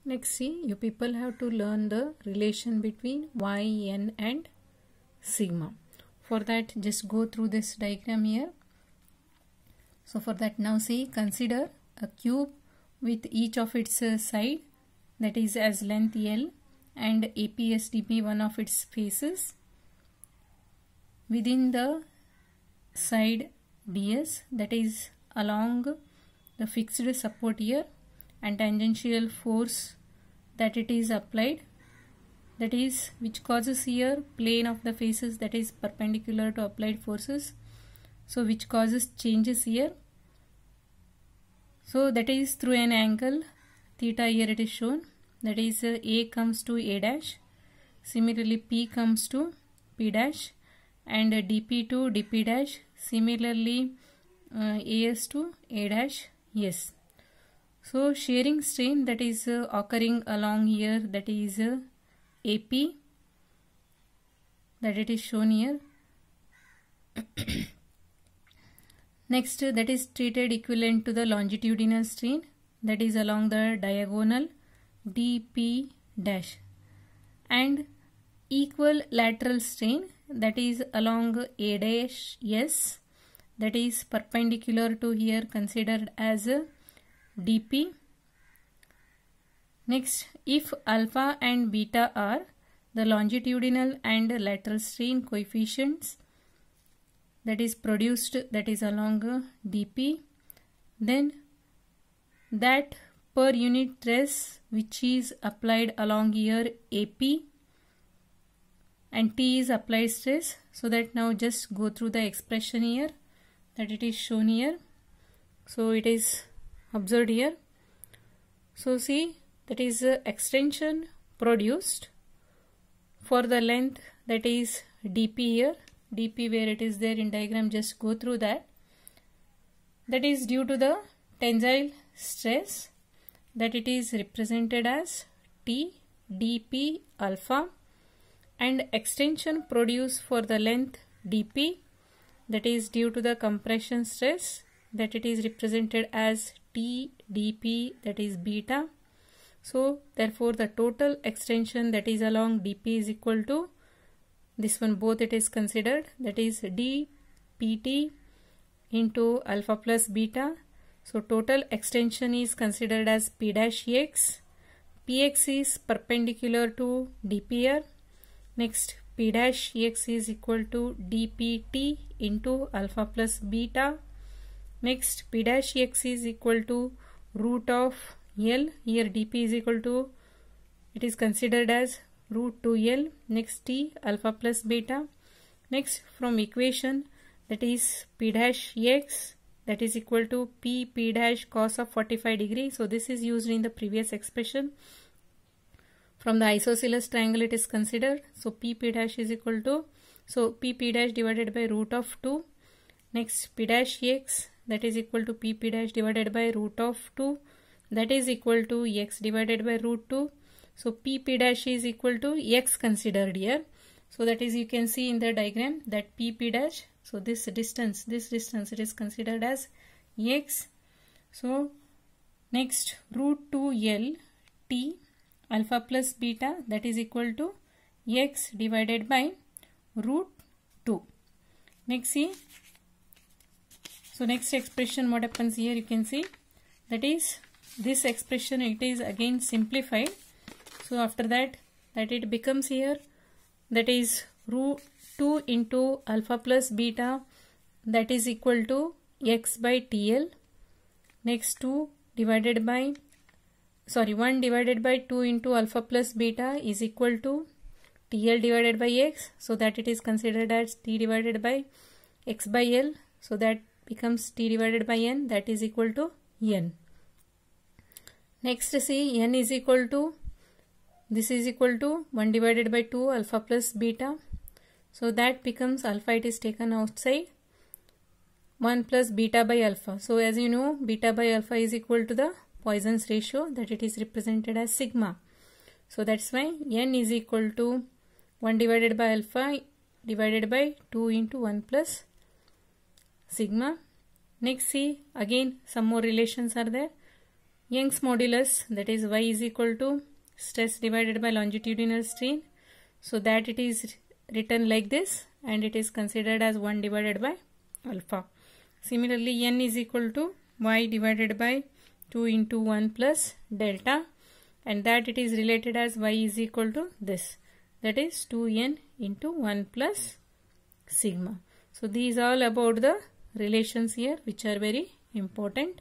Next, see, you people have to learn the relation between y, n and sigma. For that, just go through this diagram here. So for that, now see, consider a cube with each of its side, that is as length L, and APS DP one of its faces. Within the side ds, that is along the fixed support here, and tangential force that it is applied, that is which causes here plane of the faces that is perpendicular to applied forces, so which causes changes here. So that is through an angle theta, here it is shown, that is A comes to A dash, similarly P comes to P dash, and DP to DP dash, similarly AS to A dash, yes. So shearing strain that is occurring along here, that is AP, that it is shown here. Next, that is treated equivalent to the longitudinal strain, that is along the diagonal DP dash, and equal lateral strain that is along A dash S, that is perpendicular to here, considered as DP. Next, if alpha and beta are the longitudinal and lateral strain coefficients that is produced, that is along DP, then that per unit stress which is applied along here AP, and T is applied stress. So that now just go through the expression here, that it is shown here. So it is observed here. So see, that is extension produced for the length, that is DP here, DP where it is there in diagram, just go through that. That is due to the tensile stress, that it is represented as T DP alpha, and extension produced for the length DP, that is due to the compression stress, that it is represented as T DP, that is beta. So therefore the total extension that is along DP is equal to this one, both it is considered, that is dPt into alpha plus beta. So total extension is considered as P dash X. Px is perpendicular to dPr. Next, P dash X is equal to dPt into alpha plus beta. Next, P dash X is equal to root of L. Here dP is equal to, it is considered as root 2L. Next, T alpha plus beta. Next, from equation, that is P dash X, that is equal to P dash cos of 45 degree. So this is used in the previous expression. From the isosceles triangle it is considered. So P dash is equal to, so P dash divided by root of 2. Next, P dash X, that is equal to P dash divided by root of 2, that is equal to X divided by root 2. So P dash is equal to X considered here. So that is, you can see in the diagram that P dash, so this distance it is considered as X. So next, root 2L T alpha plus beta, that is equal to X divided by root 2. Next, see, so next expression what happens here, you can see, that is this expression it is again simplified. So after that it becomes here, that is root 2 into alpha plus beta, that is equal to X by TL. Next, 1 divided by 2 into alpha plus beta is equal to TL divided by X. So that it is considered as T divided by X by L. So that becomes T divided by N, that is equal to N. Next, see, N is equal to, this is equal to 1 divided by 2 alpha plus beta. So that becomes alpha, it is taken outside, 1 plus beta by alpha. So as you know, beta by alpha is equal to the Poisson's ratio, that it is represented as sigma. So that's why N is equal to 1 divided by alpha divided by 2 into 1 plus sigma. Next, see, again some more relations are there. Young's modulus, that is y is equal to stress divided by longitudinal strain. So that it is written like this, and it is considered as 1 divided by alpha. Similarly, n is equal to y divided by 2 into 1 plus delta, and that it is related as y is equal to this, that is 2n into 1 plus sigma. So these all about the relations here which are very important.